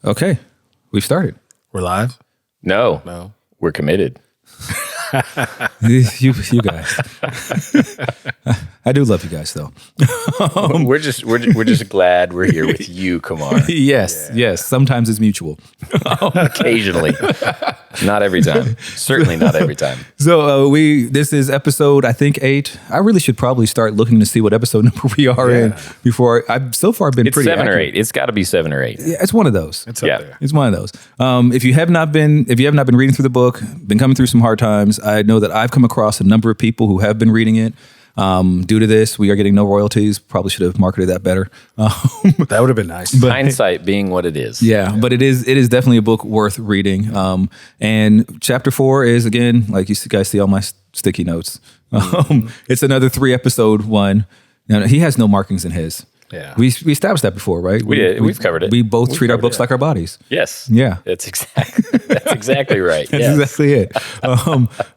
Okay, we've started. We're live? No. We're committed. you guys. I do love you guys, though. We're just glad we're here with you, Kamarr. Yes. Sometimes it's mutual. Occasionally, not every time. Certainly not every time. So this is episode, I think 8. I really should probably start looking to see what episode number we are in before. I've so far been It's pretty 7 accurate. or 8. It's got to be 7 or 8. Yeah, it's one of those. It's up there. It's one of those. If you have not been reading through the book, been coming through some hard times, I know that I've come across a number of people who have been reading it. Due to this, we are getting no royalties. Probably should have marketed that better. That would have been nice. Hindsight being what it is. Yeah, but it is definitely a book worth reading. And chapter 4 is, again, like you guys see all my sticky notes. It's another 3-episode one. Now, he has no markings in his. Yeah. We established that before, right? We did. We've covered it. We both treat our books like our bodies. Yes. Yeah. That's exactly right. That's Yes. exactly it.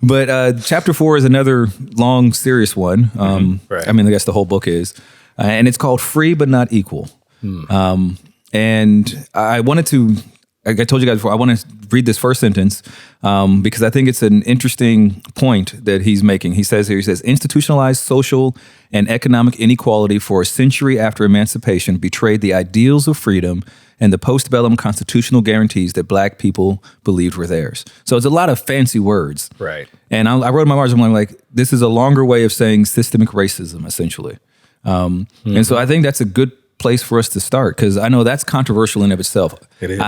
But chapter 4 is another long, serious one. Right. I mean, I guess the whole book is. And it's called Free But Not Equal. And I wanted to, like I told you guys before, I want to read this first sentence because I think it's an interesting point that he's making. He says, institutionalized social and economic inequality for a century after emancipation betrayed the ideals of freedom and the postbellum constitutional guarantees that Black people believed were theirs. So it's a lot of fancy words. Right. And I wrote in my margin, I'm like, this is a longer way of saying systemic racism, essentially. And so I think that's a good place for us to start because I know that's controversial in of itself. It is.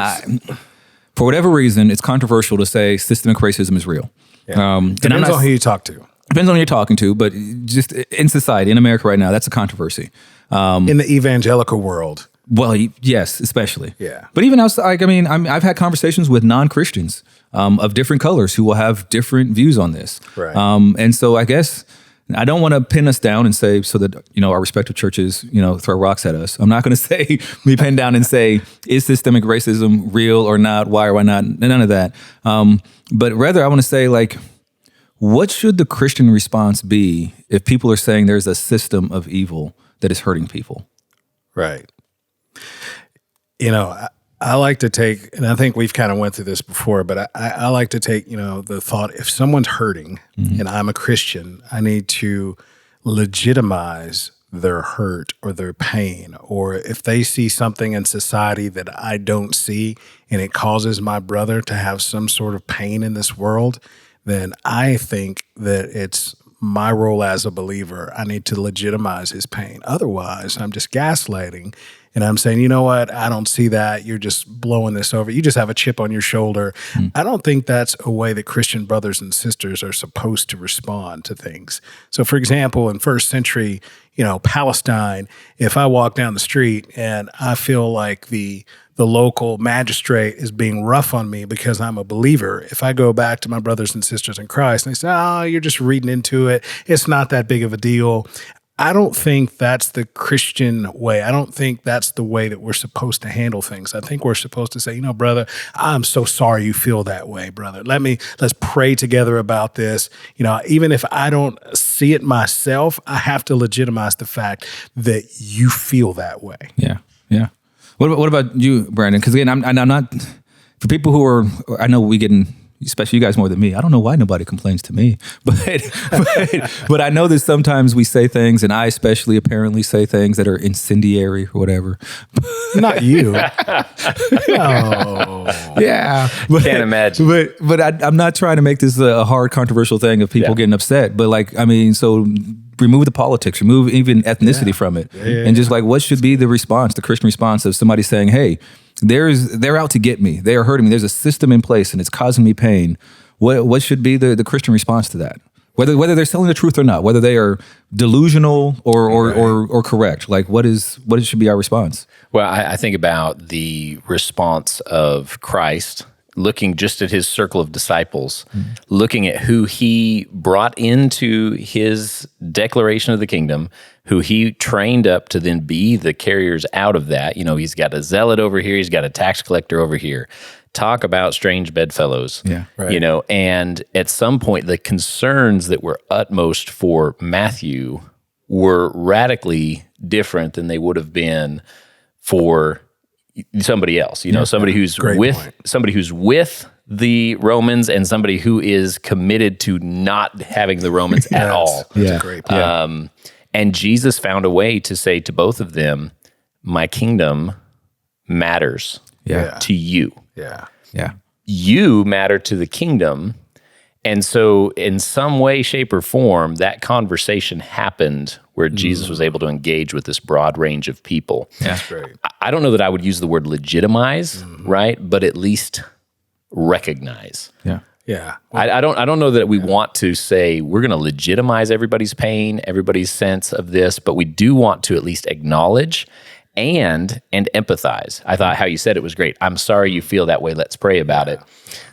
For whatever reason, it's controversial to say systemic racism is real. Yeah. Depends on who you talk to. Depends on who you're talking to, but just in society, in America right now, that's a controversy. In the evangelical world. Well, yes, especially. Yeah. But even outside, I've had conversations with non-Christians of different colors who will have different views on this. Right. And so I guess I don't want to pin us down and say so that, our respective churches, throw rocks at us. I'm not going to say we pin down and say, is systemic racism real or not? Why or why not? None of that. But rather I want to say, what should the Christian response be if people are saying there's a system of evil that is hurting people? Right. I like to take, and I think we've kind of went through this before, but I like to take, the thought, if someone's hurting and I'm a Christian, I need to legitimize their hurt or their pain. Or if they see something in society that I don't see and it causes my brother to have some sort of pain in this world, then I think that it's my role as a believer. I need to legitimize his pain. Otherwise, I'm just gaslighting. And I'm saying, you know what? I don't see that. You're just blowing this over. You just have a chip on your shoulder. I don't think that's a way that Christian brothers and sisters are supposed to respond to things. So, for example, in first century, Palestine, if I walk down the street and I feel like the local magistrate is being rough on me because I'm a believer, if I go back to my brothers and sisters in Christ and they say, oh, you're just reading into it, it's not that big of a deal. I don't think that's the Christian way. I don't think that's the way that we're supposed to handle things. I think we're supposed to say, brother, I'm so sorry you feel that way, brother. Let's pray together about this. Even if I don't see it myself, I have to legitimize the fact that you feel that way. Yeah. What about you, Brandon? Because again, I'm not, for people who are, I know we get in, especially you guys more than me. I don't know why nobody complains to me, but I know that sometimes we say things, and I especially apparently say things that are incendiary or whatever. Not you. No. Yeah. Can't imagine. But I'm not trying to make this a hard, controversial thing of people getting upset. But so remove the politics, remove even ethnicity from it. And just what should be the response, the Christian response of somebody saying, hey, they're out to get me. They are hurting me. There's a system in place and it's causing me pain. What should be the Christian response to that? Whether they're telling the truth or not, whether they are delusional or correct, what should be our response? Well, I think about the response of Christ, looking just at his circle of disciples, looking at who he brought into his declaration of the kingdom, who he trained up to then be the carriers out of that. He's got a zealot over here, he's got a tax collector over here. Talk about strange bedfellows. Yeah, right. And at some point, the concerns that were utmost for Matthew were radically different than they would have been for somebody else, somebody who's with the Romans and somebody who is committed to not having the Romans at all. That's a great point. And Jesus found a way to say to both of them, my kingdom matters to you. Yeah. Yeah. You matter to the kingdom. And so in some way, shape, or form, that conversation happened where Jesus was able to engage with this broad range of people. Yeah. That's great. I don't know that I would use the word legitimize, right? But at least recognize. Yeah. Yeah. I don't know that we want to say we're going to legitimize everybody's pain, everybody's sense of this, but we do want to at least acknowledge and empathize. I thought how you said it was great. I'm sorry you feel that way. Let's pray about it.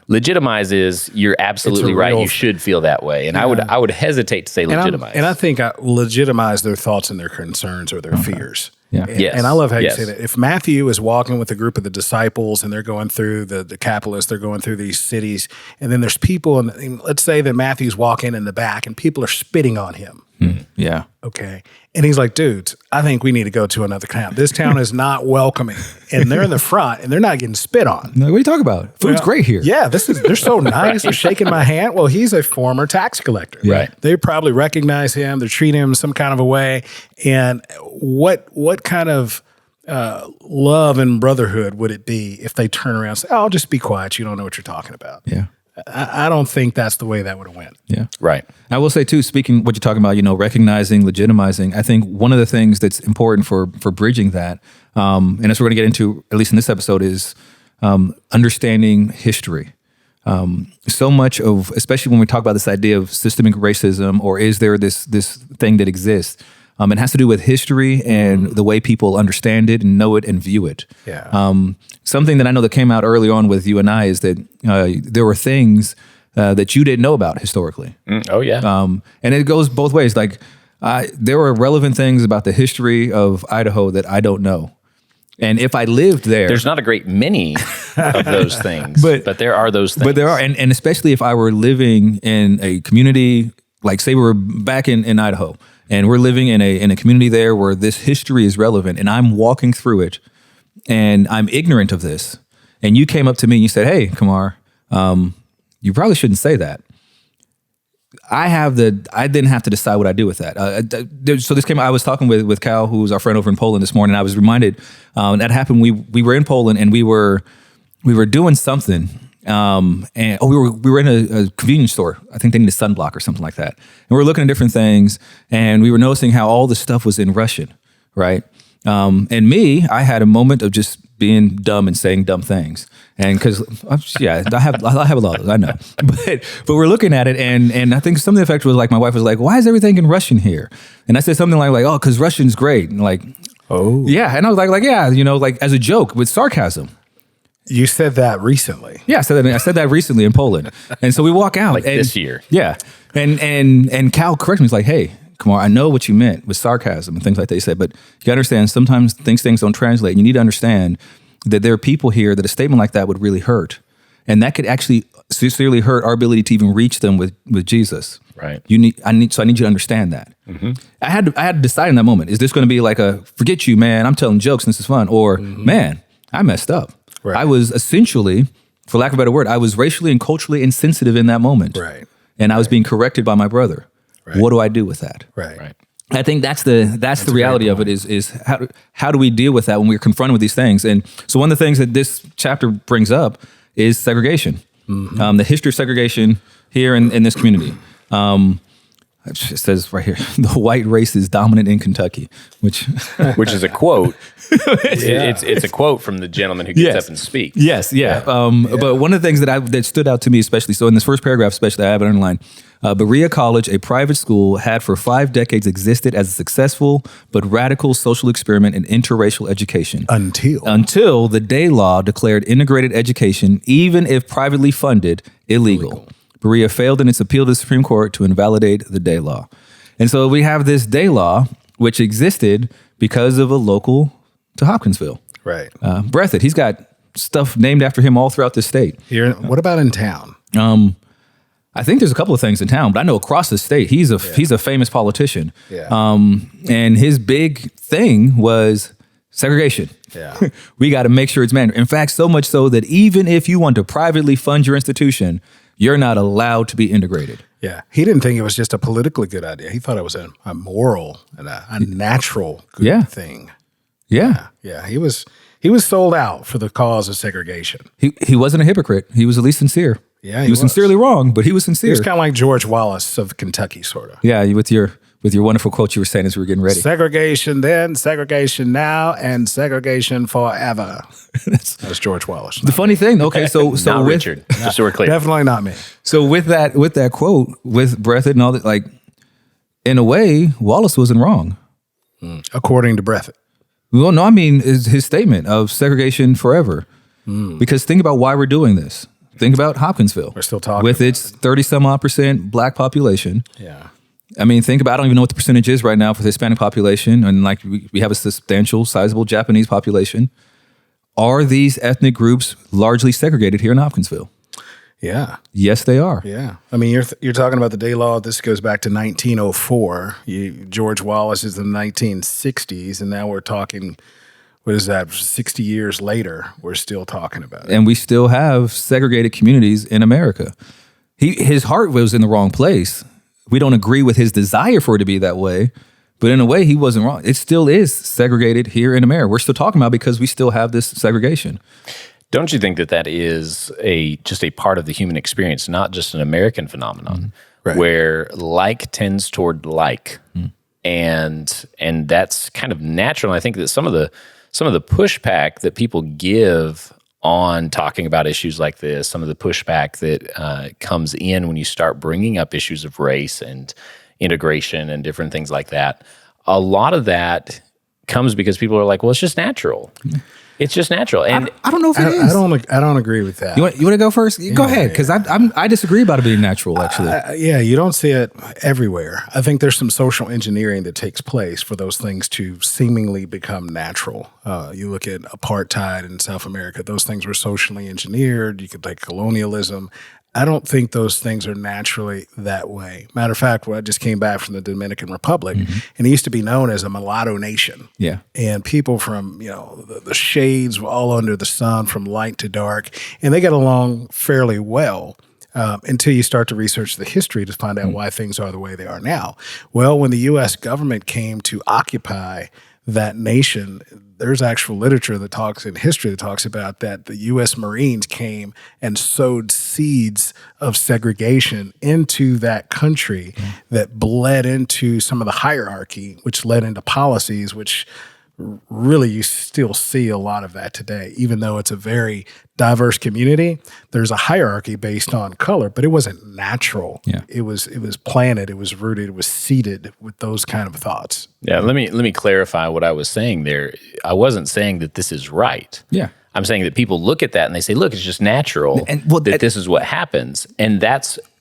Legitimize is you're absolutely right. You should feel that way. And I would hesitate to say legitimize. And I think I legitimize their thoughts and their concerns or their fears. Yeah. And I love how you say that. If Matthew is walking with a group of the disciples and they're going through the capitalists, they're going through these cities, and then there's people, and let's say that Matthew's walking in the back and people are spitting on him. Yeah. Okay. And he's like, dudes, I think we need to go to another town. This town is not welcoming. And they're in the front and they're not getting spit on. What are you talking about? Food's great here. Yeah, they're so nice. They're shaking my hand. Well, he's a former tax collector. Right. They probably recognize him. They're treating him some kind of a way. And what kind of love and brotherhood would it be if they turn around and say, oh, just be quiet. You don't know what you're talking about. Yeah. I don't think that's the way that would have went. Yeah. Right. I will say too, speaking what you're talking about, recognizing, legitimizing, I think one of the things that's important for bridging that, and as we're going to get into, at least in this episode, is understanding history. So much of, especially when we talk about this idea of systemic racism, or is there this thing that exists, it has to do with history and the way people understand it and know it and view it. Yeah. Something that I know that came out early on with you and I is that there were things that you didn't know about historically. Oh, yeah. And it goes both ways. Like there were relevant things about the history of Idaho that I don't know. And if I lived there, there's not a great many of those things, but there are those things. But there are, and especially if I were living in a community, like say we were back in Idaho, and we're living in a community there where this history is relevant, and I'm walking through it, and I'm ignorant of this, and you came up to me and you said, "Hey, Kamarr, you probably shouldn't say that." I didn't have to decide what I do with that. So this came. I was talking with Cal, who was our friend over in Poland this morning. I was reminded that happened. We were in Poland and we were doing something. We were in a convenience store. I think they needed sunblock or something like that. And we were looking at different things, and we were noticing how all the stuff was in Russian, right? And I had a moment of just being dumb and saying dumb things. And because, I have a lot of those, I know. But we're looking at it, and I think some of the effect was like, my wife was like, why is everything in Russian here? And I said something like oh, because Russian's great. And like, oh. Yeah. And I was like, yeah, like as a joke with sarcasm. You said that recently. Yeah, I said that recently in Poland. And so we walk out. This year. Yeah. And Cal corrected me. He's like, hey, Kamarr, I know what you meant with sarcasm and things like that. He said, but you got to understand, sometimes things don't translate. You need to understand that there are people here that a statement like that would really hurt. And that could actually sincerely hurt our ability to even reach them with Jesus. Right. I need you to understand that. Mm-hmm. I had to decide in that moment, is this going to be like forget you, man, I'm telling jokes and this is fun, or man, I messed up. Right. I was essentially, for lack of a better word, I was racially and culturally insensitive in that moment. Right. And I was being corrected by my brother. Right. What do I do with that? Right. I think that's the reality of it is how do we deal with that when we're confronted with these things? And so one of the things that this chapter brings up is segregation, the history of segregation here in this community. It says right here, the white race is dominant in Kentucky, which is a quote. It's a quote from the gentleman who gets up and speaks. Yes, yeah. But one of the things that stood out to me especially, so in this first paragraph especially, I have it underlined, Berea College, a private school, had for 5 decades existed as a successful but radical social experiment in interracial education. Until the Day Law declared integrated education, even if privately funded, illegal. Berea failed in its appeal to the Supreme Court to invalidate the Day Law. And so we have this Day Law, which existed because of a local to Hopkinsville. Right. Breathitt, he's got stuff named after him all throughout the state. What about in town? I think there's a couple of things in town, but I know across the state, he's a famous politician. Yeah. And his big thing was segregation. Yeah. We got to make sure it's mandatory. In fact, so much so that even if you want to privately fund your institution, you're not allowed to be integrated. Yeah. He didn't think it was just a politically good idea. He thought it was a moral and a natural good thing. Yeah. Yeah. He was sold out for the cause of segregation. He wasn't a hypocrite. He was at least sincere. Yeah, he was sincerely wrong, but he was sincere. He was kind of like George Wallace of Kentucky, sort of. Yeah, with your wonderful quote you were saying as we were getting ready. Segregation then, segregation now, and segregation forever. That's George Wallace. The funny thing, okay, so not with Richard, just so we're clear. Definitely not me. So with that quote, with Breathitt and all that, like, in a way, Wallace wasn't wrong. According to Breathitt. Well, no, I mean his statement of segregation forever. Because think about why we're doing this. Think about Hopkinsville. We're still talking with about its 30-some-odd% black population. Yeah. I mean, think about, I don't even know what the percentage is right now for the Hispanic population. And like we have a substantial, sizable Japanese population. Are these ethnic groups largely segregated here in Hopkinsville? Yeah. Yes, they are. Yeah. I mean, you're talking about the Day Law. This goes back to 1904. George Wallace is in the 1960s, and now we're talking, what is that, 60 years later, we're still talking about it. And we still have segregated communities in America. His heart was in the wrong place. We don't agree with his desire for it to be that way, but in a way, he wasn't wrong. It still is segregated here in America. We're still talking about it because we still have this segregation. Don't you think that is just a part of the human experience, not just an American phenomenon, Right. where like tends toward like, and that's kind of natural. And I think that some of the pushback that people give on talking about issues like this, some of the pushback that comes in when you start bringing up issues of race and integration and different things like that, a lot of that comes because people are like, well, it's just natural. It's just natural. And I don't know if it is. I don't agree with that. You want to go first? Go ahead, because I disagree about it being natural, actually. Yeah, you don't see it everywhere. I think there's some social engineering that takes place for those things to seemingly become natural. You look at apartheid in South America; those things were socially engineered. You could take colonialism. I don't think those things are naturally that way. Matter of fact, when I just came back from the Dominican Republic, and it used to be known as a mulatto nation. Yeah. And people from, the shades were all under the sun from light to dark, and they get along fairly well until you start to research the history to find out why things are the way they are now. Well, when the U.S. government came to occupy that nation, there's actual literature that talks in history that talks about that the U.S. Marines came and sowed seeds of segregation into that country that bled into some of the hierarchy, which led into policies, which really you still see a lot of that today. Even though it's a very diverse community, there's a hierarchy based on color, but it wasn't natural. Yeah. It was planted, it was rooted, it was seeded with those kind of thoughts. yeah, let me clarify what I was saying there. I wasn't saying that this is right. Yeah. I'm saying that people look at that and they say, look, it's just natural that this is what happens. And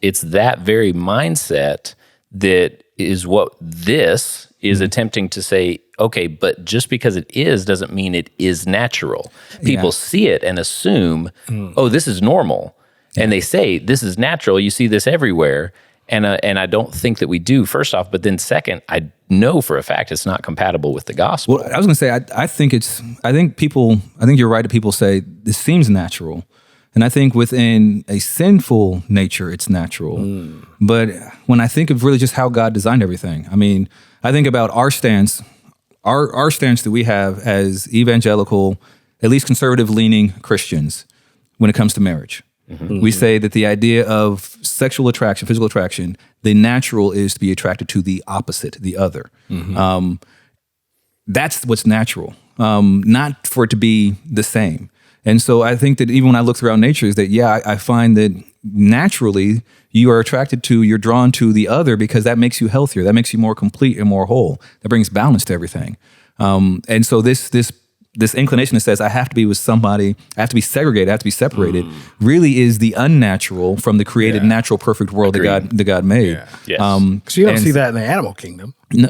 it's that very mindset that is what this is attempting to say, okay, but just because it is doesn't mean it is natural. People see it and assume, oh, this is normal. And they say, this is natural. You see this everywhere. And I don't think that we do, first off. But then second, I know for a fact it's not compatible with the gospel. Well, I was going to say, I think you're right that people say this seems natural. And I think within a sinful nature, it's natural. But when I think of really just how God designed everything, I mean, I think about our stance, our stance that we have as evangelical, at least conservative-leaning Christians when it comes to marriage. We say that the idea of sexual attraction, physical attraction, the natural is to be attracted to the opposite, the other. That's what's natural, not for it to be the same. And so I think that even when I look throughout nature, is that, I find that naturally you are you're drawn to the other because that makes you healthier. That makes you more complete and more whole. That brings balance to everything. And so this inclination that says I have to be with somebody, I have to be segregated, I have to be separated, really is the unnatural from the created natural perfect world that God made. Yes. Because you don't see that in the animal kingdom. No.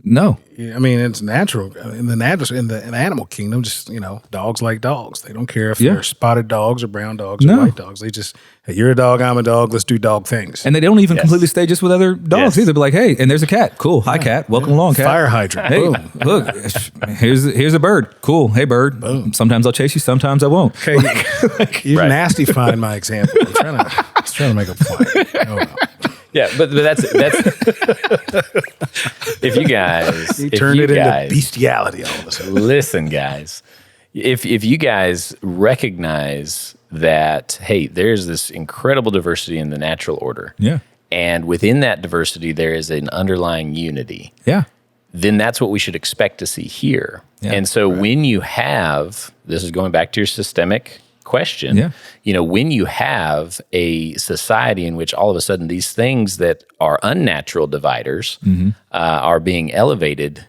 No. I mean, it's natural in the animal kingdom. Just dogs like dogs. They don't care if they're spotted dogs or brown dogs or white dogs. They just, hey, you're a dog, I'm a dog. Let's do dog things. And they don't even completely stay just with other dogs either. Be like, hey, and there's a cat. Cool. Hi, cat. Welcome along, cat. Fire hydrant. Hey, Boom. look, here's a bird. Cool. Hey, bird. Boom. Sometimes I'll chase you. Sometimes I won't. Okay, you're nasty-fying my example. I'm trying to make a point. No. Yeah, but that's if you guys into bestiality all of a sudden. Listen, guys, if you guys recognize that, hey, there's this incredible diversity in the natural order, and within that diversity there is an underlying unity, then that's what we should expect to see here. And so when you have, this is going back to your systemic question, when you have a society in which all of a sudden these things that are unnatural dividers are being elevated,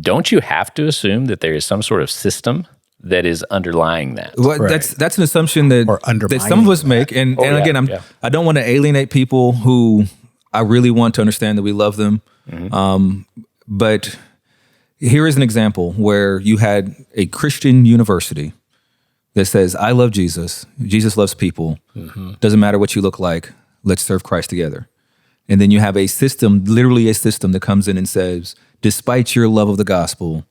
don't you have to assume that there is some sort of system that is underlying that? Well, that's an assumption that some of us make, and again, I don't want to alienate people who I really want to understand that we love them, but here is an example where you had a Christian university that says, I love Jesus. Jesus loves people. Doesn't matter what you look like. Let's serve Christ together. And then you have a system, literally a system that comes in and says, despite your love of the gospel,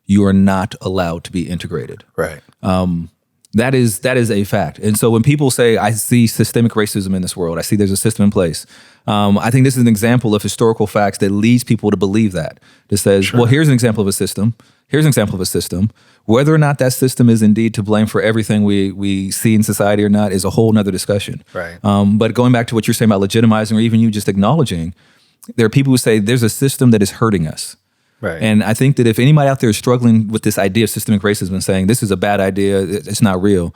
you are not allowed to be integrated. Right. That is a fact. And so when people say, I see systemic racism in this world, I see there's a system in place, I think this is an example of historical facts that leads people to believe that says, well, here's an example of a system. Here's an example of a system. Whether or not that system is indeed to blame for everything we see in society or not is a whole nother discussion. Right. But going back to what you're saying about legitimizing, or even you just acknowledging, there are people who say there's a system that is hurting us. Right. And I think that if anybody out there is struggling with this idea of systemic racism and saying this is a bad idea, it's not real,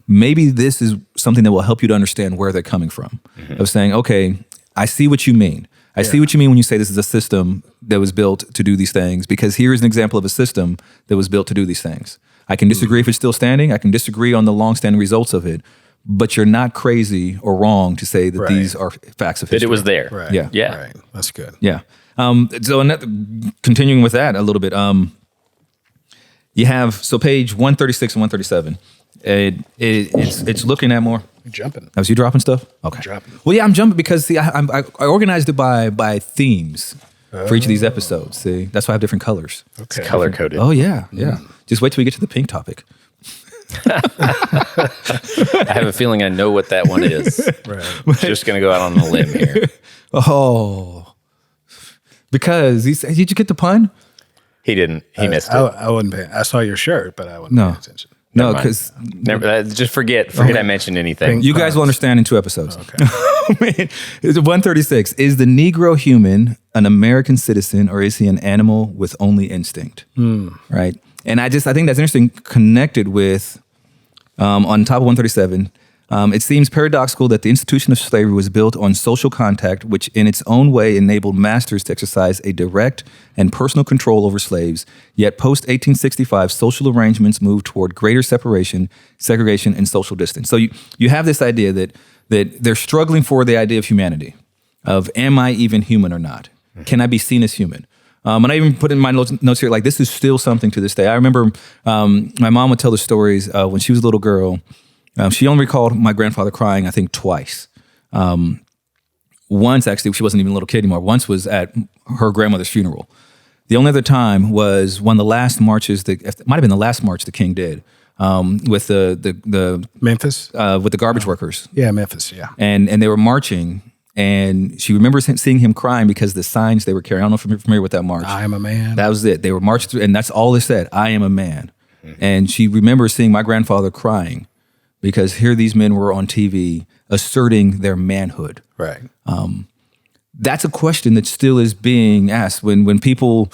maybe this is something that will help you to understand where they're coming from. Of saying, okay, I see what you mean. I see what you mean when you say this is a system that was built to do these things, because here is an example of a system that was built to do these things. I can disagree if it's still standing. I can disagree on the long-standing results of it, but you're not crazy or wrong to say that these are facts of history. That it was there. Right. Yeah. Right. That's good. Yeah. So continuing with that a little bit, you have, page 136 and 137. It's looking at more. You're jumping. Was you dropping stuff? Okay. I'm dropping. Well, yeah, I'm jumping because see, I organized it by themes for each of these episodes. See, that's why I have different colors. Okay. It's color coded. Oh yeah. Just wait till we get to the pink topic. I have a feeling I know what that one is. Right. Just going to go out on a limb here. Oh, because did you get the pun? He didn't. He missed it. I wasn't paying. I saw your shirt, but I wasn't paying attention. No, because just forget I mentioned anything. you guys will understand in 2 episodes. Okay. It's 136. Is the Negro human an American citizen, or is he an animal with only instinct? Right. And I think that's interesting. Connected with on top of 137. It seems paradoxical that the institution of slavery was built on social contact, which in its own way enabled masters to exercise a direct and personal control over slaves. Yet post-1865, social arrangements moved toward greater separation, segregation, and social distance. So you have this idea that they're struggling for the idea of humanity, of am I even human or not? Can I be seen as human? And I even put in my notes here, like this is still something to this day. I remember my mom would tell the stories when she was a little girl. She only recalled my grandfather crying, I think, twice. Once, actually, she wasn't even a little kid anymore. Once was at her grandmother's funeral. The only other time was one of the last marches, it might have been the last march the King did, with the Memphis? With the garbage workers. Yeah, Memphis, yeah. And they were marching, and she remembers seeing him crying because the signs they were carrying. I don't know if you're familiar with that march. I am a man. That was it. They were marching through, and that's all they said, I am a man. And she remembers seeing my grandfather crying, because here these men were on TV asserting their manhood. Right. That's a question that still is being asked when people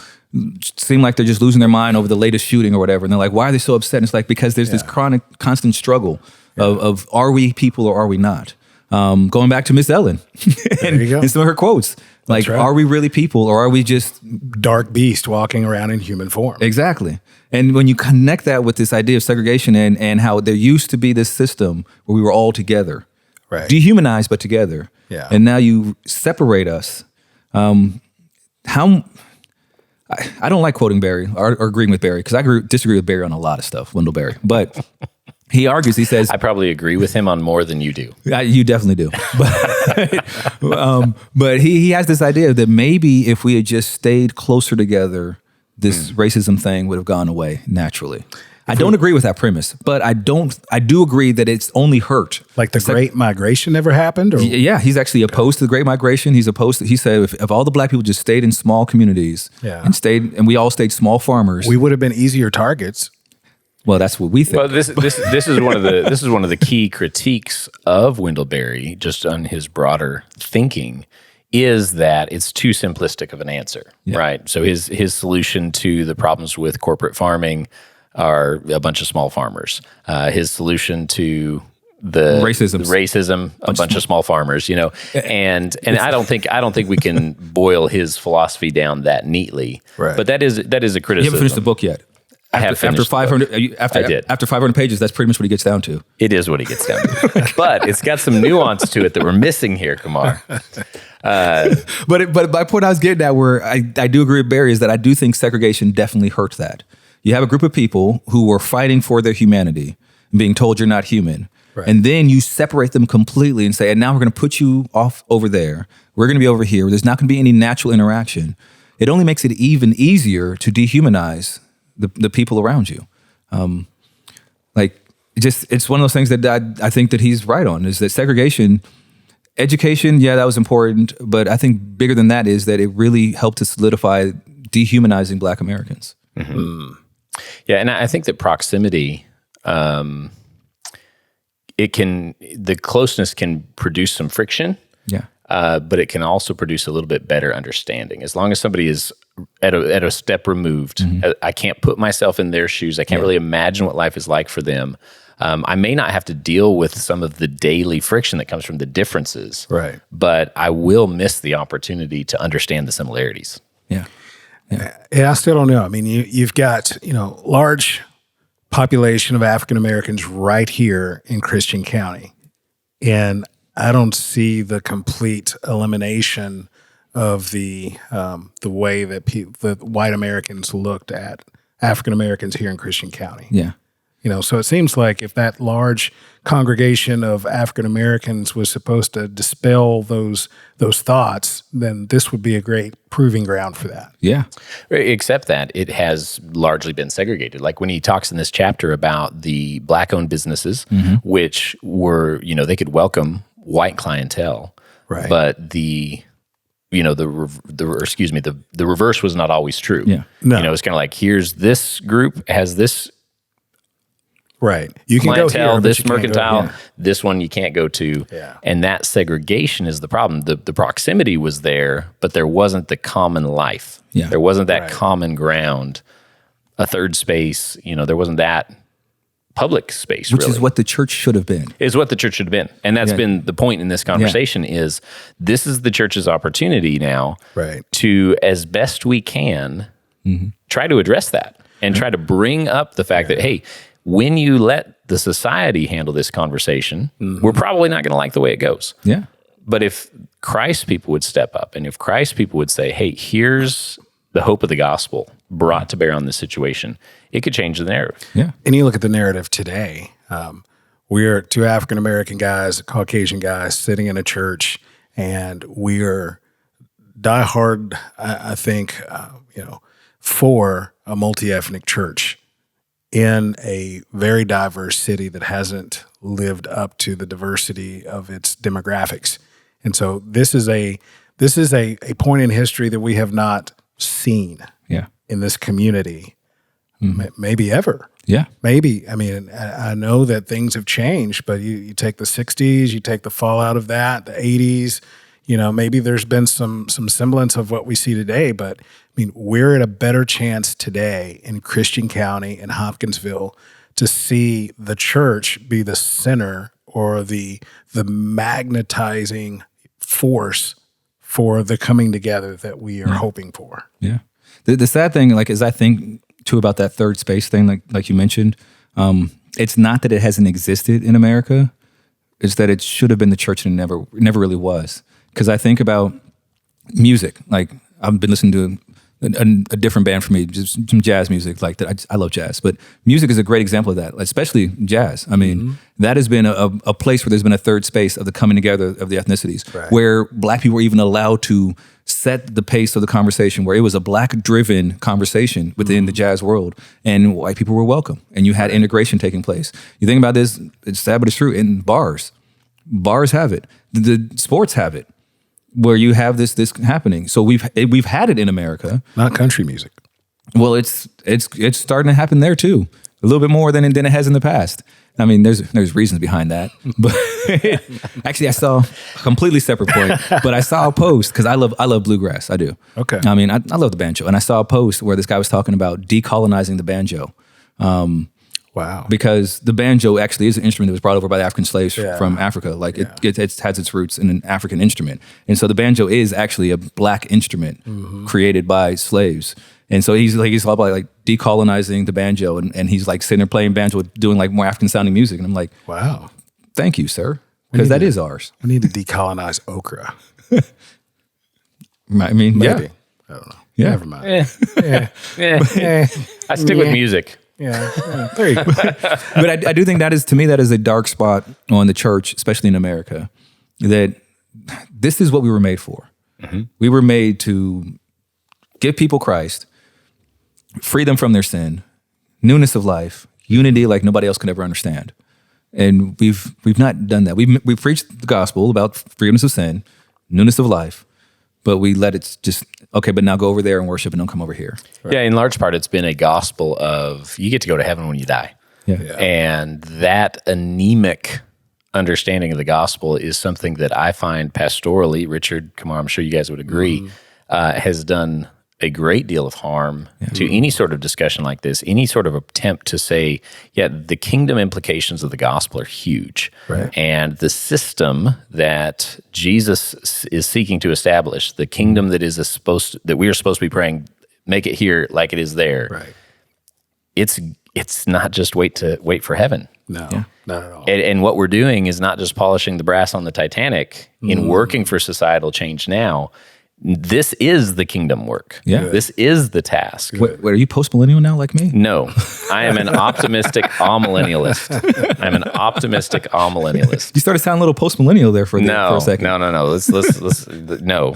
seem like they're just losing their mind over the latest shooting or whatever. And they're like, why are they so upset? And it's like, because there's this chronic, constant struggle of are we people or are we not? Going back to Miss Ellen and some of her quotes. Like, are we really people or are we just dark beast walking around in human form? Exactly. And when you connect that with this idea of segregation and how there used to be this system where we were all together, dehumanized but together, and now you separate us, how I don't like quoting Barry or agreeing with Barry because I disagree with Barry on a lot of stuff, Wendell Berry. But he argues, he says... I probably agree with him on more than you do. You definitely do. But he has this idea that maybe if we had just stayed closer together, this racism thing would have gone away naturally. I don't agree with that premise, but I do agree that it's only hurt. Like the Great Migration never happened? Or? Yeah, he's actually opposed to the Great Migration. He said if all the black people just stayed in small communities and we all stayed small farmers, we would have been easier targets. Well, that's what we think. Well, this is one of the key critiques of Wendell Berry, just on his broader thinking, is that it's too simplistic of an answer, right? So his solution to the problems with corporate farming are a bunch of small farmers. His solution to the racism, a bunch of small farmers, and I don't think we can boil his philosophy down that neatly. Right. But that is a criticism. You haven't finished the book yet. After 500, after 500 pages, that's pretty much what he gets down to. It is what he gets down to, but it's got some nuance to it that we're missing here, Kamarr. But my point I was getting at, where I do agree with Barry, is that I do think segregation definitely hurt that. You have a group of people who were fighting for their humanity and being told you're not human. Right. And then you separate them completely and say, and now we're going to put you off over there. We're going to be over here. There's not going to be any natural interaction. It only makes it even easier to dehumanize the people around you. It's one of those things that I think that he's right on, is that segregation, education, that was important. But I think bigger than that is that it really helped to solidify dehumanizing Black Americans. Mm-hmm. Yeah, and I think that proximity, the closeness can produce some friction. Yeah. But it can also produce a little bit better understanding. As long as somebody is at a step removed, I can't put myself in their shoes. I can't really imagine what life is like for them. I may not have to deal with some of the daily friction that comes from the differences. Right. But I will miss the opportunity to understand the similarities. Yeah. I still don't know. I mean, you've got, large population of African Americans right here in Christian County. And I don't see the complete elimination of the way that the white Americans looked at African Americans here in Christian County. Yeah. So it seems like if that large congregation of African Americans was supposed to dispel those thoughts, then this would be a great proving ground for that. Yeah. Except that it has largely been segregated. Like when he talks in this chapter about the Black-owned businesses, which were, they could welcome white clientele, right? But the reverse was not always true. Yeah. No. It's kind of like, here's this group has this. Right. You can clientele, go here, this mercantile, this one you can't go to. Yeah. And that segregation is the problem. The proximity was there, but there wasn't the common life. Yeah. There wasn't that common ground, a third space. There wasn't that public space, which is what the church should have been. Is what the church should have been. And that's been the point in this conversation is this is the church's opportunity now to, as best we can, try to address that and try to bring up the fact that, hey, when you let the society handle this conversation, we're probably not going to like the way it goes. Yeah. But if Christ's people would step up and if Christ's people would say, hey, here's the hope of the gospel brought to bear on this situation, it could change the narrative. Yeah. And you look at the narrative today, we're two African-American guys, Caucasian guys sitting in a church, and we are diehard, I think, for a multi-ethnic church in a very diverse city that hasn't lived up to the diversity of its demographics. And so this is a point in history that we have not seen in this community, maybe ever. Yeah. Maybe. I mean, I know that things have changed, but you take the 60s, you take the fallout of that, the 80s, maybe there's been some semblance of what we see today, but I mean, we're at a better chance today in Christian County and Hopkinsville to see the church be the center or the magnetizing force for the coming together that we are hoping for. Yeah. The sad thing, as I think too about that third space thing, like you mentioned, it's not that it hasn't existed in America. It's that it should have been the church and it never really was. Because I think about music. Like I've been listening to a different band for me, just some jazz music like that. I love jazz, but music is a great example of that, especially jazz. I mean, that has been a place where there's been a third space of the coming together of the ethnicities, where Black people were even allowed to set the pace of the conversation, where it was a Black-driven conversation within the jazz world, and white people were welcome, and you had integration taking place. You think about this, it's sad, but it's true. In bars have it. The sports have it, where you have this happening. So we've had it in America. Not country music. Well, it's starting to happen there too, a little bit more than it has in the past. I mean, there's reasons behind that, but actually, I saw a completely separate point. But I saw a post because I love bluegrass. I do. Okay. I mean, I love the banjo, and I saw a post where this guy was talking about decolonizing the banjo. Wow. Because the banjo actually is an instrument that was brought over by the African slaves from Africa. Like it has its roots in an African instrument. And so the banjo is actually a Black instrument created by slaves. And so he's all about like decolonizing the banjo, and he's like sitting there playing banjo, doing like more African sounding music. And I'm like, wow, thank you, sir. Because that is ours. We need to decolonize okra. I mean, maybe. Yeah. I don't know. Yeah. Never mind. I stick with music. Yeah. There you go. But I do think that is a dark spot on the church, especially in America, that this is what we were made for. We were made to give people Christ, free them from their sin, newness of life, unity like nobody else could ever understand. And we've not done that. We've preached the gospel about forgiveness of sin, newness of life, but we let it just, okay, but now go over there and worship and don't come over here. Right. Yeah, in large part, it's been a gospel of you get to go to heaven when you die. Yeah. And that anemic understanding of the gospel is something that I find pastorally, Richard, Kamarr, I'm sure you guys would agree, has done a great deal of harm to any sort of discussion like this, any sort of attempt to say, the kingdom implications of the gospel are huge. Right. And the system that Jesus is seeking to establish, the kingdom that that we are supposed to be praying, make it here like it is there. Right. It's not just wait for heaven. No, not at all. And what we're doing is not just polishing the brass on the Titanic in working for societal change now. This is the kingdom work. Yeah. This is the task. Wait, are you post-millennial now like me? No, I am an optimistic amillennialist. I'm an optimistic amillennialist. You started sounding a little post-millennial there for a second. No. Let's no.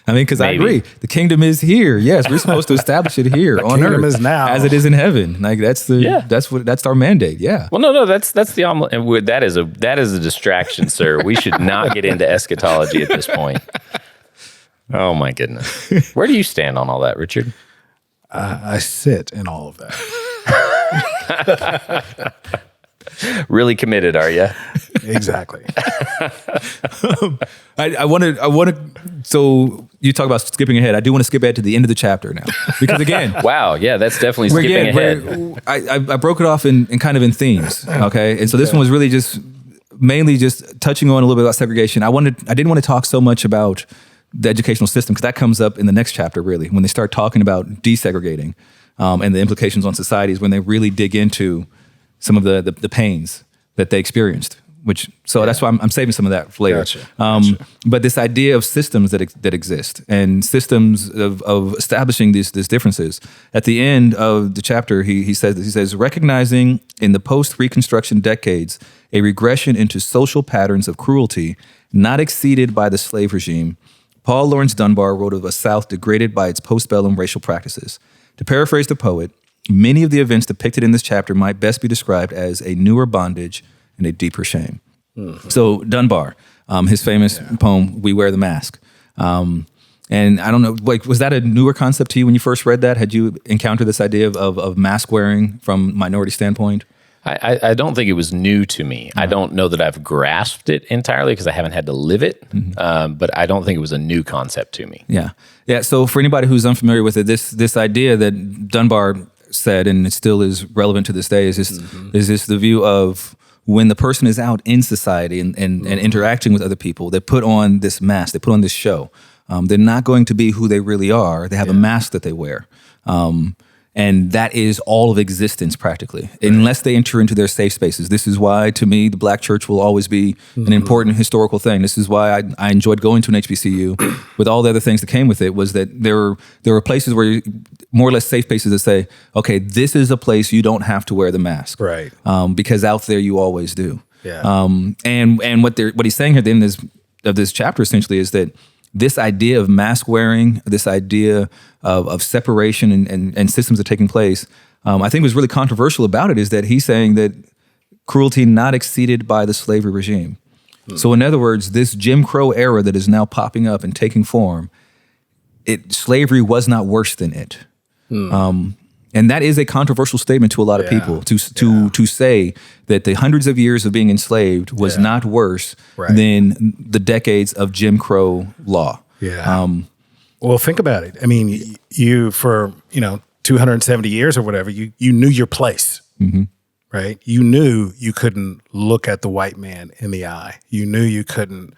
I mean, because I agree, the kingdom is here. Yes, we're supposed to establish it here on earth, kingdom is now, as it is in heaven. Like that's our mandate. Yeah. Well, no, that's the omelet. That is a distraction, sir. We should not get into eschatology at this point. Oh my goodness. Where do you stand on all that, Richard? I sit in all of that. Really committed, are you? Exactly. I want to. So you talk about skipping ahead. I do want to skip ahead to the end of the chapter now, because again, wow, yeah, that's definitely skipping ahead. I broke it off in kind of in themes. Okay, and so this one was really just mainly just touching on a little bit about segregation. I didn't want to talk so much about the educational system, because that comes up in the next chapter, really, when they start talking about desegregating and the implications on societies, when they really dig into some of the pains that they experienced. That's why I'm saving some of that for later. Gotcha. But this idea of systems that exist, and systems of establishing these differences. At the end of the chapter, he says, recognizing in the post-Reconstruction decades a regression into social patterns of cruelty not exceeded by the slave regime, Paul Laurence Dunbar wrote of a South degraded by its postbellum racial practices. To paraphrase the poet, many of the events depicted in this chapter might best be described as a newer bondage and a deeper shame. Mm-hmm. So Dunbar, his famous poem, We Wear the Mask. And I don't know, like, was that a newer concept to you when you first read that? Had you encountered this idea of mask wearing from minority standpoint? I don't think it was new to me. I don't know that I've grasped it entirely because I haven't had to live it, but I don't think it was a new concept to me. Yeah. So for anybody who's unfamiliar with it, this idea that Dunbar said, and it still is relevant to this day, is this the view of when the person is out in society and interacting with other people, they put on this mask, they put on this show. They're not going to be who they really are. They have a mask that they wear. And that is all of existence practically, unless they enter into their safe spaces. This is why, to me, the Black church will always be an important historical thing. This is why I enjoyed going to an HBCU with all the other things that came with it, was that there were places where more or less safe spaces that say, okay, this is a place you don't have to wear the mask. Right. Because out there you always do. Yeah. And what he's saying here at the end of this chapter essentially is that this idea of mask wearing, this idea of separation and systems that are taking place, I think was really controversial about it is that he's saying that cruelty not exceeded by the slavery regime. So in other words, this Jim Crow era that is now popping up and taking form, slavery was not worse than it. And that is a controversial statement to a lot of people to say that the hundreds of years of being enslaved was not worse than the decades of Jim Crow law. Yeah. Well, think about it. I mean, you for 270 years or whatever, you knew your place, right? You knew you couldn't look at the white man in the eye. You knew you couldn't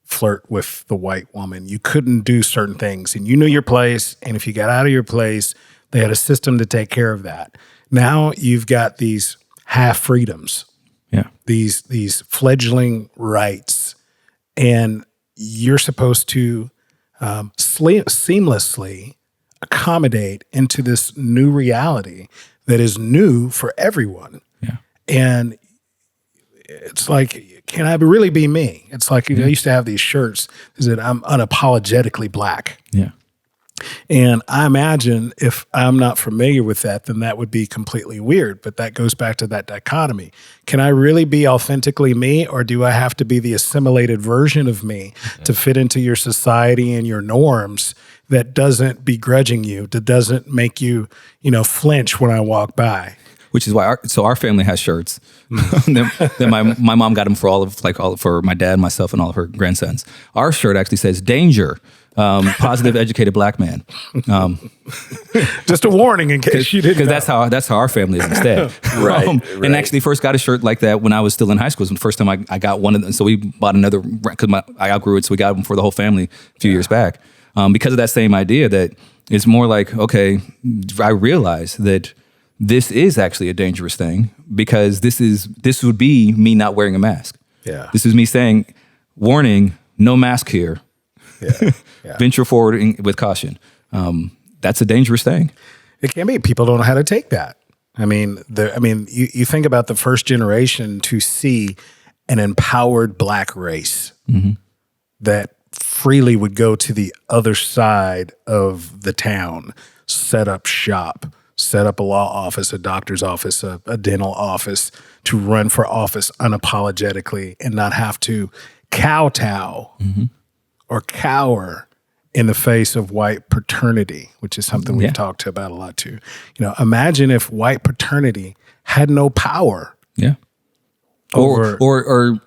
flirt with the white woman. You couldn't do certain things, and you knew your place. And if you got out of your place, they had a system to take care of that. Now you've got these half freedoms, these fledgling rights, and you're supposed to seamlessly accommodate into this new reality that is new for everyone. Yeah. And it's like, can I really be me? It's like, I used to have these shirts that said, I'm unapologetically Black. Yeah. And I imagine if I'm not familiar with that, then that would be completely weird. But that goes back to that dichotomy. Can I really be authentically me, or do I have to be the assimilated version of me to fit into your society and your norms that doesn't begrudging you, that doesn't make you, flinch when I walk by? Which is why our family has shirts. then my mom got them for for my dad, myself, and all of her grandsons. Our shirt actually says "Danger." Positive, educated Black man. Just a warning in case you didn't. Because that's how our family is instead. Right. And actually, first got a shirt like that when I was still in high school. It was the first time I got one of them. So we bought another because I outgrew it. So we got them for the whole family a few years back. Because of that same idea that it's more like, okay, I realize that this is actually a dangerous thing because this would be me not wearing a mask. Yeah. This is me saying, warning, no mask here. Yeah. Venture forward with caution. That's a dangerous thing. It can be. People don't know how to take that. I mean, you think about the first generation to see an empowered Black race that freely would go to the other side of the town, set up shop, set up a law office, a doctor's office, a dental office, to run for office unapologetically and not have to kowtow or cower in the face of white paternity, which is something we've talked about a lot too. Imagine if white paternity had no power. Yeah. Or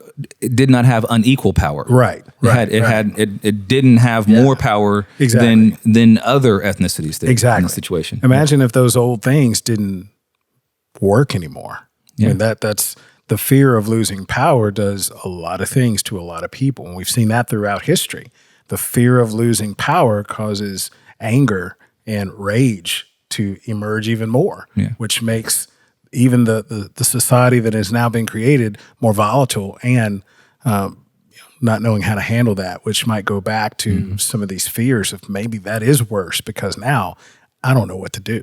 it did not have unequal power. Right. It didn't have more power than other ethnicities did in the situation. Imagine if those old things didn't work anymore. Yeah. I mean, that's the fear of losing power does a lot of things to a lot of people. And we've seen that throughout history. The fear of losing power causes anger and rage to emerge even more, which makes even the society that has now been created more volatile and not knowing how to handle that, which might go back to some of these fears of maybe that is worse because now I don't know what to do.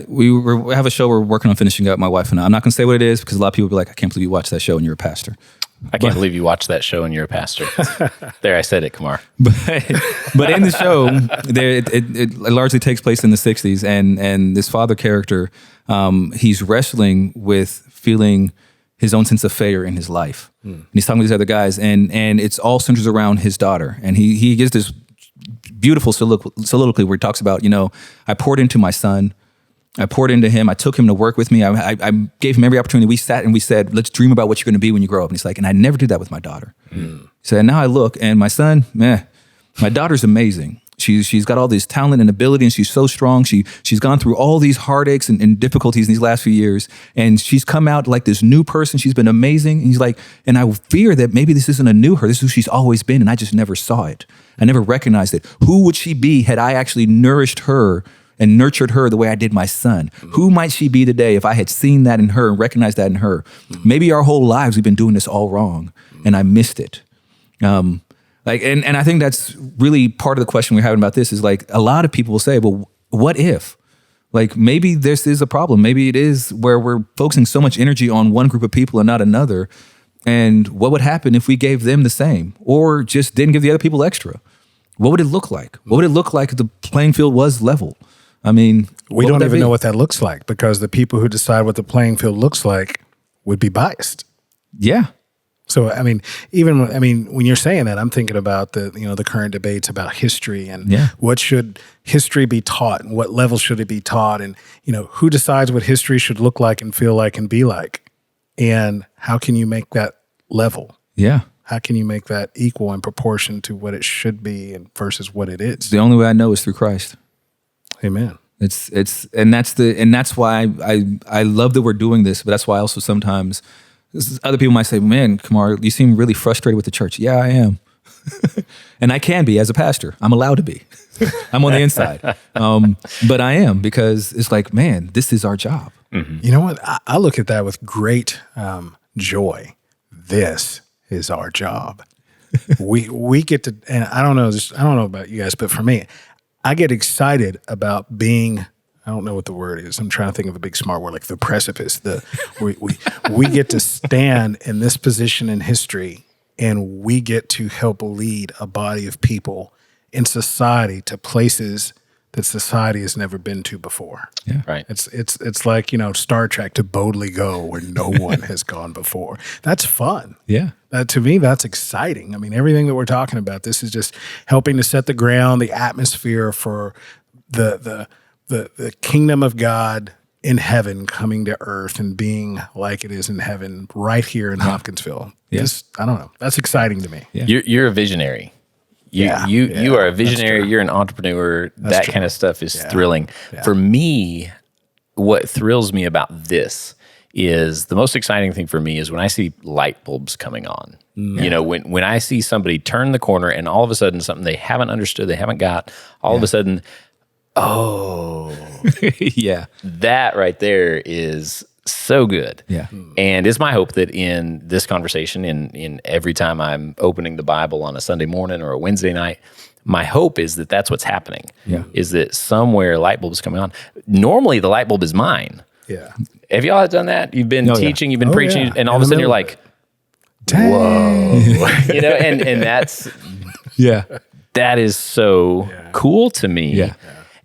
We have a show we're working on finishing up, my wife and I. I'm not going to say what it is because a lot of people will be like, I can't believe you watched that show and you're a pastor. I can't believe you watched that show and you're a pastor. There, I said it, Kamarr. But in the show, it largely takes place in the 60s, and this father character, he's wrestling with feeling his own sense of failure in his life. And he's talking to these other guys, and it's all centers around his daughter. And he gives this beautiful soliloquy where he talks about, I poured into my son. I poured into him. I took him to work with me. I gave him every opportunity. We sat and we said, let's dream about what you're going to be when you grow up. And he's like, and I never did that with my daughter. He said, and now I look, and my son, my daughter's amazing. She's got all this talent and ability, and she's so strong. She's gone through all these heartaches and difficulties in these last few years, and she's come out like this new person. She's been amazing. And he's like, and I fear that maybe this isn't a new her. This is who she's always been, and I just never saw it. I never recognized it. Who would she be had I actually nourished her and nurtured her the way I did my son? Who might she be today if I had seen that in her and recognized that in her? Maybe our whole lives we've been doing this all wrong, and I missed it. And I think that's really part of the question we're having about this is like a lot of people will say, well, what if? Like maybe this is a problem. Maybe it is where we're focusing so much energy on one group of people and not another. And what would happen if we gave them the same or just didn't give the other people extra? What would it look like? What would it look like if the playing field was level? I mean, we don't even know what that looks like because the people who decide what the playing field looks like would be biased. Yeah. So, I mean, when you're saying that, I'm thinking about the current debates about history and what should history be taught and what level should it be taught and, who decides what history should look like and feel like and be like. And how can you make that level? Yeah. How can you make that equal in proportion to what it should be and versus what it is? The only way I know is through Christ. Amen. That's why I love that we're doing this, but that's why also sometimes other people might say, man, Kamarr, you seem really frustrated with the church. Yeah, I am. And I can be as a pastor. I'm allowed to be. I'm on the inside. But I am because it's like, man, this is our job. Mm-hmm. You know what? I look at that with great joy. This is our job. we get to, and I don't know about you guys, but for me, I get excited about being, I don't know what the word is. I'm trying to think of a big smart word like the precipice. We get to stand in this position in history and we get to help lead a body of people in society to places that society has never been to before. Yeah. Right. It's like, Star Trek to boldly go where no one has gone before. That's fun. Yeah. To me, that's exciting. I mean, everything that we're talking about, this is just helping to set the ground, the atmosphere for the kingdom of God in heaven coming to earth and being like it is in heaven right here in Hopkinsville. Yes. I don't know. That's exciting to me. Yeah. You're a visionary. You are a visionary. You're an entrepreneur. That kind of stuff is thrilling. Yeah. For me, what thrills me about this is the most exciting thing for me is when I see light bulbs coming on. Yeah. When I see somebody turn the corner and all of a sudden something they haven't understood, they haven't got, all of a sudden, yeah, that right there is so good. Yeah. And it's my hope that in this conversation, in every time I'm opening the Bible on a Sunday morning or a Wednesday night, my hope is that that's what's happening. Yeah. Is that somewhere light bulbs coming on. Normally the light bulb is mine. Yeah. Have y'all done that? You've been teaching, you've been preaching, and all of a sudden you're like, dang. whoa. And that's that is so cool to me. Yeah.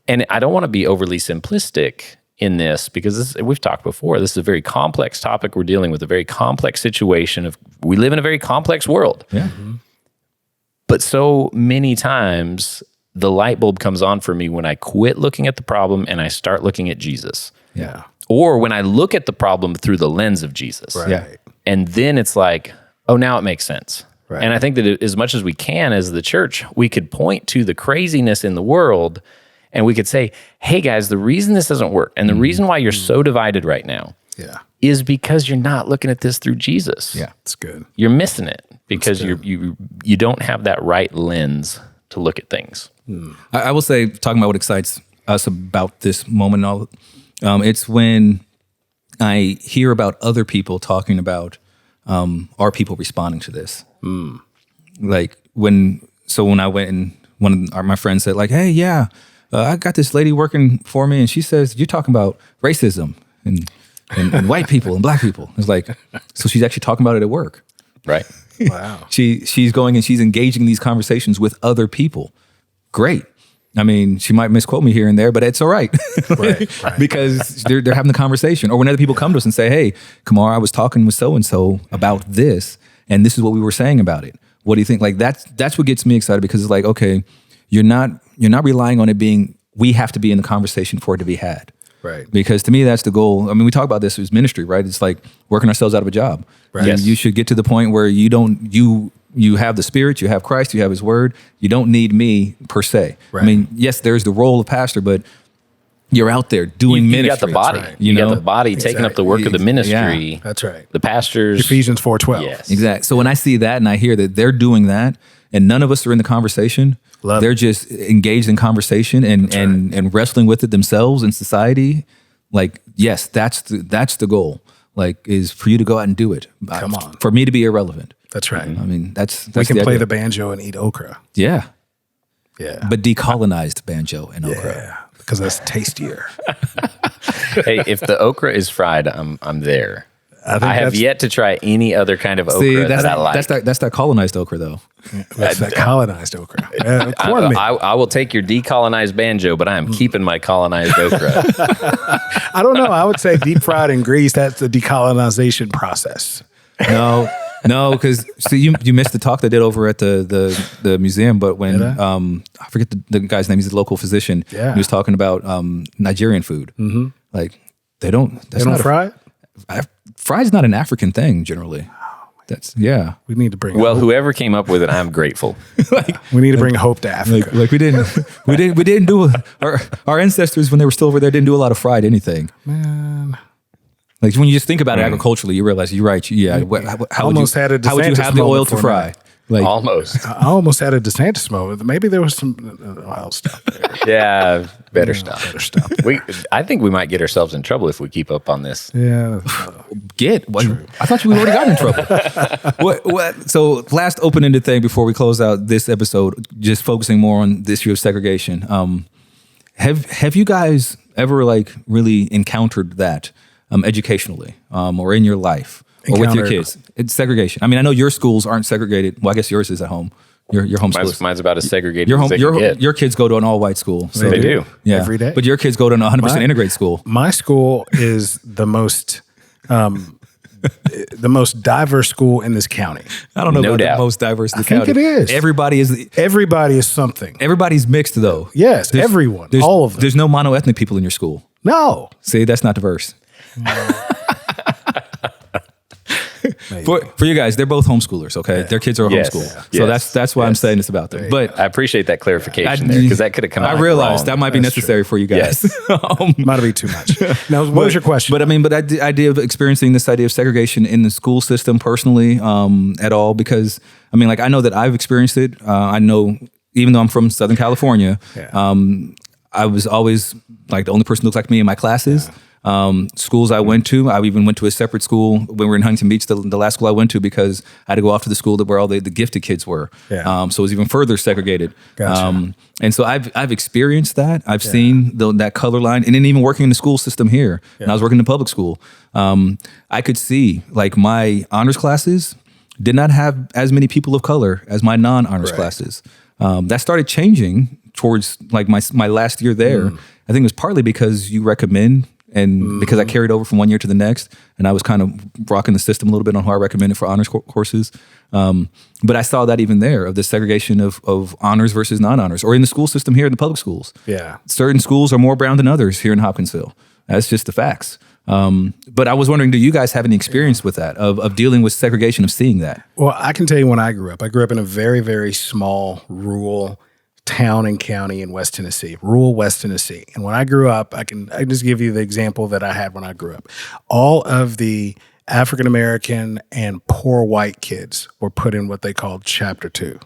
And I don't want to be overly simplistic in this because we've talked before. This is a very complex topic. We're dealing with a very complex situation. We live in a very complex world. Yeah. Mm-hmm. But so many times the light bulb comes on for me when I quit looking at the problem and I start looking at Jesus. Yeah. Or when I look at the problem through the lens of Jesus. Right. Yeah. And then it's like, oh, now it makes sense. Right. And I think that as much as we can as the church, we could point to the craziness in the world and we could say, hey guys, the reason this doesn't work and the reason why you're so divided right now is because you're not looking at this through Jesus. Yeah. It's good. You're missing it because you don't have that right lens to look at things. I will say, talking about what excites us about this moment and all, it's when I hear about other people talking about are people responding to this. Like when I went and one of my friends said like, hey, yeah, I got this lady working for me and she says, you're talking about racism and white people and black people. It's like, so she's actually talking about it at work. Right. Wow. She's going and she's engaging in these conversations with other people. Great. I mean, she might misquote me here and there, but it's all right. Right. Because they're having the conversation. Or when other people come to us and say, hey, Kamarr, I was talking with so-and-so about this, and this is what we were saying about it. What do you think? Like that's what gets me excited because it's like, okay, you're not relying on it being, we have to be in the conversation for it to be had. Right. Because to me, that's the goal. I mean, we talk about this as ministry, right? It's like working ourselves out of a job. Right. Yes. You should get to the point where you have the Spirit, you have Christ, you have His Word. You don't need me per se. Right. I mean, yes, there's the role of pastor, but you're out there doing ministry. You got the body. right. You know? got the body taking up the work of the ministry. Yeah. That's right. The pastors. Ephesians 4:12. Yes. Exactly. So when I see that and I hear that they're doing that and none of us are in the conversation, They're just engaged in conversation and wrestling with it themselves in society. Like, yes, that's the goal. Like, is for you to go out and do it. Come on. For me to be irrelevant. That's right. I mean, that's we can play idea. the banjo and eat okra. Yeah. Yeah. But decolonized banjo and okra. Yeah, because that's tastier. Hey, if the okra is fried, I'm there. I have that's- yet to try any other kind of okra See, that's that I like. that's that colonized okra though. That's that colonized okra. Cornmeal. I will take your decolonized banjo, but I am keeping my colonized okra. I don't know. I would say deep fried in grease, that's the decolonization process. No, because see, you missed the talk they did over at the museum. But when I forget the guy's name, he's a local physician. Yeah. He was talking about Nigerian food. Mm-hmm. Like they don't fry it? Fry's not an African thing generally. We need to bring Well, whoever came up with it, I'm grateful. we need to bring hope to Africa. Like we didn't do our ancestors when they were still over there didn't do a lot of fried anything. Man. Like when you just think about it agriculturally, you realize you're right. Yeah, how would you have the oil to fry? Like Almost. I almost had a DeSantis moment. Maybe there was some wild stuff there. Yeah, better stuff. Better stuff. I think we might get ourselves in trouble if we keep up on this. Yeah. I thought we already got in trouble. What? So last open-ended thing before we close out this episode, just focusing more on this issue of segregation. Have you guys ever like really encountered that educationally or in your life? Or with your kids, it's segregation. I mean, I know your schools aren't segregated. Well, I guess yours is at home. Your homeschool. Mine's about as segregated as they can get. Your kids go to an all-white school. So They do. Yeah. Every day. But your kids go to an 100% integrated school. My school is the most diverse school in this county. I don't know No about doubt. the most diverse in the think county. it is. Everybody is something. everybody's mixed though. Yes, everyone. There's, all of them. There's no mono-ethnic people in your school. No. See, that's not diverse. For you guys, they're both homeschoolers, okay? Their kids are Yes. homeschooled. Yeah. So Yes. that's why I'm saying this about them. But I appreciate that clarification there because that could have come out I realized wrong. that might be That's necessary for you guys. Yes. Might be too much. Now, what was your question? But I mean, the idea of experiencing this idea of segregation in the school system personally at all, because I mean, like I know that I've experienced it. I know, even though I'm from Southern California, I was always like the only person who looked like me in my classes. Schools I went to, I even went to a separate school when we were in Huntington Beach, the last school I went to, because I had to go off to the school where all the gifted kids were. Yeah. So it was even further segregated. Gotcha. And so I've experienced that. I've seen that color line, and then even working in the school system here, and I was working in public school, I could see like my honors classes did not have as many people of color as my non-honors classes. That started changing towards like my last year there. I think it was partly because you recommend and because I carried over from one year to the next, and I was kind of rocking the system a little bit on who I recommended for honors courses. But I saw that even there of the segregation of honors versus non-honors, or in the school system here in the public schools. Yeah. Certain schools are more brown than others here in Hopkinsville. That's just the facts. But I was wondering, do you guys have any experience with that, of dealing with segregation, of seeing that? Well, I can tell you when I grew up in a very, very small rural town and county in West Tennessee, rural West Tennessee. And when I grew up, I can just give you the example that I had when I grew up. All of the African American and poor white kids were put in what they called Chapter 2.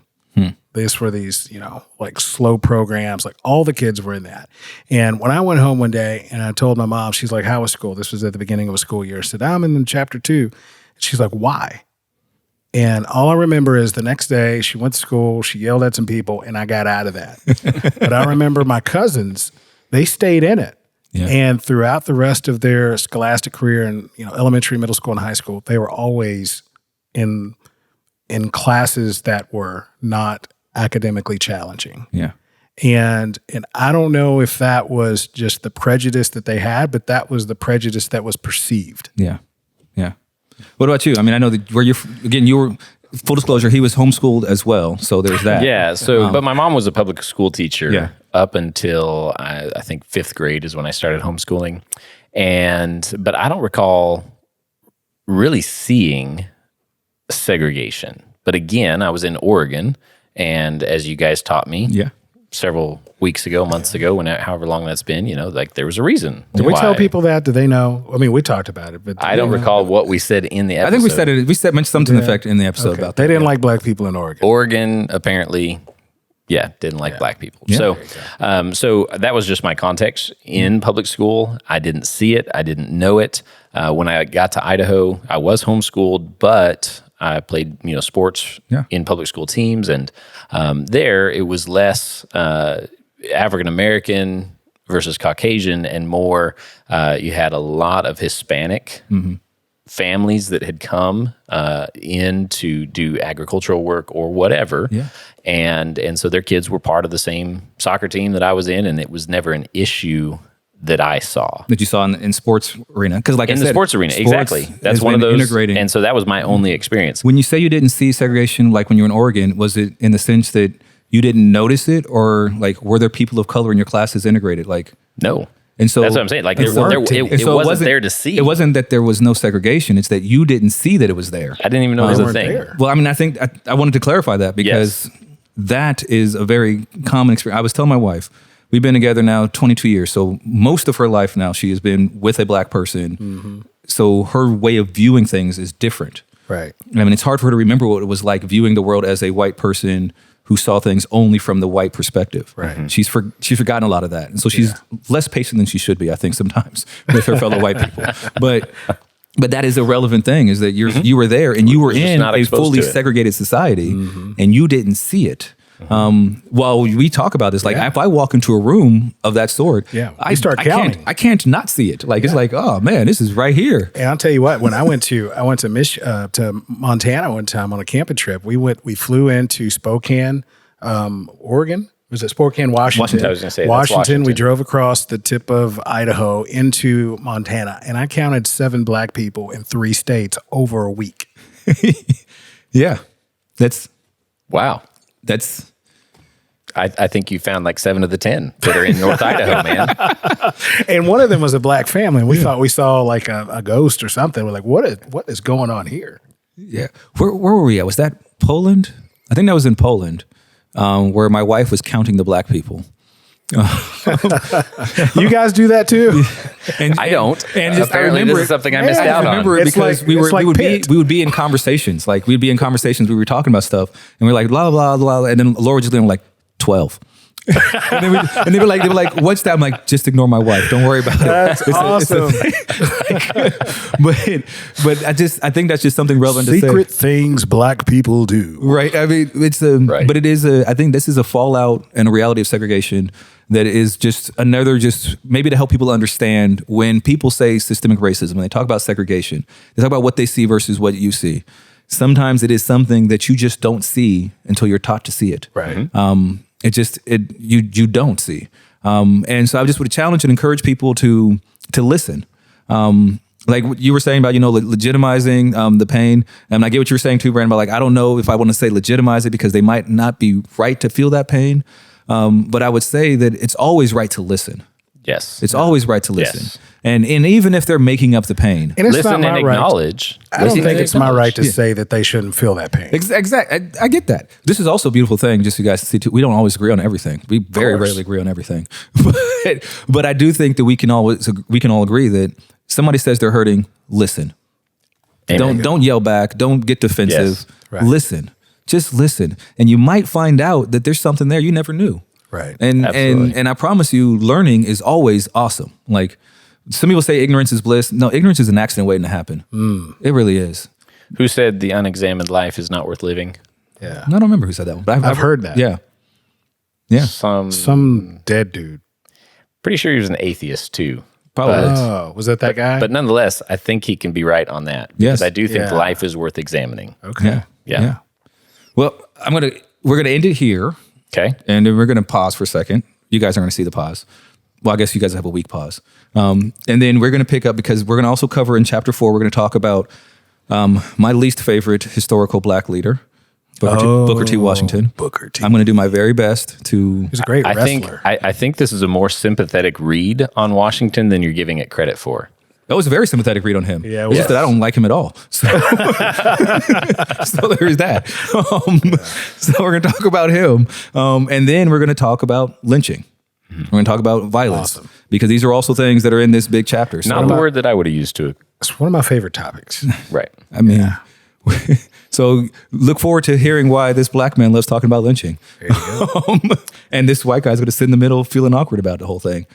These were these, like slow programs, like all the kids were in that. And when I went home one day and I told my mom, she's like, how was school? This was at the beginning of a school year. I said, I'm in Chapter 2. And she's like, why? And all I remember is the next day she went to school, she yelled at some people, and I got out of that. But I remember my cousins, they stayed in it. Yeah. And throughout the rest of their scholastic career in elementary, middle school, and high school, they were always in classes that were not academically challenging. Yeah. And I don't know if that was just the prejudice that they had, but that was the prejudice that was perceived. Yeah. Yeah. What about you? I mean, I know that you were, full disclosure, he was homeschooled as well. So there's that. Yeah. So, but my mom was a public school teacher Yeah. up until I think 5th grade is when I started homeschooling. But I don't recall really seeing segregation. But again, I was in Oregon, and as you guys taught me several weeks ago, months ago, however long that's been, like there was a reason. Did we tell people that? Do they know? I mean, we talked about it, but I don't recall what we said in the episode. I think we said it. We mentioned something to the effect in the episode about that. They didn't like black people in Oregon. Oregon apparently Yeah, didn't like black people. Yeah. So that was just my context in public school. I didn't see it. I didn't know it. When I got to Idaho, I was homeschooled, but I played sports in public school teams, and there it was less African American versus Caucasian, and more you had a lot of Hispanic families that had come in to do agricultural work or whatever. Yeah. And so their kids were part of the same soccer team that I was in, and it was never an issue that I saw. That you saw in sports arena? Because like in I the said, sports arena, exactly. That's one of those. Integrating. And so that was my only experience. When you say you didn't see segregation, like when you were in Oregon, was it in the sense that you didn't notice it, or like were there people of color in your classes integrated? Like no. And so that's what I'm saying. Like it wasn't there to see. It wasn't that there was no segregation. It's that you didn't see that it was there. I didn't even know it was a thing. There. Well, I mean, I think I wanted to clarify that because that is a very common experience. I was telling my wife, we've been together now 22 years. So most of her life now, she has been with a black person. So her way of viewing things is different. Right. I mean, it's hard for her to remember what it was like viewing the world as a white person who saw things only from the white perspective. Right. She's forgotten a lot of that. And so she's less patient than she should be, I think, sometimes with her fellow white people. But that is a relevant thing, is that you were there and you were in a fully segregated society and you didn't see it. While we talk about this, like if I walk into a room of that sort, I start counting. I can't not see it. Like it's like, oh man, this is right here. And I'll tell you what, when I went to Montana one time on a camping trip, we flew into Spokane, Oregon. Was it Spokane, Washington? I was going to say Washington. We drove across the tip of Idaho into Montana, and I counted 7 black people in 3 states over a week. Yeah, wow. I think you found like 7 of the 10 that are in North Idaho, man. And one of them was a black family. And we thought we saw like a ghost or something. We're like, what is going on here? Yeah. Where were we at? Was that Poland? I think that was in Poland, where my wife was counting the black people. You guys do that too? And I don't. And just, apparently, this is something I missed out on. I remember it because we would be in conversations. Like we'd be in conversations. We were talking about stuff, and we're like blah blah blah, and then Laura just like 12. and they were like, what's that? I'm like, just ignore my wife. Don't worry about it. That's awesome. But I think that's just something relevant to say. Secret things black people do. Right. I mean, but it is I think this is a fallout and a reality of segregation that is just maybe to help people understand when people say systemic racism, when they talk about segregation, they talk about what they see versus what you see. Sometimes it is something that you just don't see until you're taught to see it. Right. You don't see. And so I just would challenge and encourage people to listen. Like what you were saying about, legitimizing the pain. And I get what you were saying too, Brandon, about like, I don't know if I want to say legitimize it because they might not be right to feel that pain. But I would say that it's always right to listen. Yes. It's always right to listen. Yes. And even if they're making up the pain. And it's listen not my and acknowledge. I don't think it's my right to say that they shouldn't feel that pain. Exactly. I get that. This is also a beautiful thing, just so you guys see too. We don't always agree on everything. We very rarely agree on everything. But I do think that we can all agree that somebody says they're hurting, listen. Don't yell back. Don't get defensive. Yes. Right. Listen. Just listen. And you might find out that there's something there you never knew. Right. And I promise you, learning is always awesome. Like some people say ignorance is bliss. No, ignorance is an accident waiting to happen. It really is. Who said the unexamined life is not worth living? Yeah. I don't remember who said that one, but I've heard that. Yeah. Yeah. Some dead dude. Pretty sure he was an atheist too. Probably. Was that guy? But nonetheless, I think he can be right on that. Because I do think life is worth examining. Okay. Yeah. Well, we're gonna end it here. Okay. And then we're gonna pause for a second. You guys are gonna see the pause. Well, I guess you guys have a week pause. And then we're gonna pick up because we're gonna also cover in chapter 4, we're gonna talk about my least favorite historical black leader, Booker T. Washington. Booker T. I'm gonna do my very best to. He's a great wrestler. I think this is a more sympathetic read on Washington than you're giving it credit for. That was a very sympathetic read on him. Yeah, it's just that I don't like him at all. So, so there's that. So we're going to talk about him. And then we're going to talk about lynching. We're going to talk about violence. Because these are also things that are in this big chapter. So Not the word that I would have used to it. It's one of my favorite topics. Right. I mean, So look forward to hearing why this black man loves talking about lynching. There you go. And this white guy's going to sit in the middle feeling awkward about the whole thing.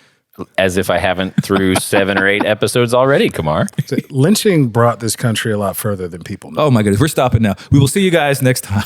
As if I haven't through 7 or 8 episodes already, Kamarr. So lynching brought this country a lot further than people know. Oh my goodness. We're stopping now. We will see you guys next time.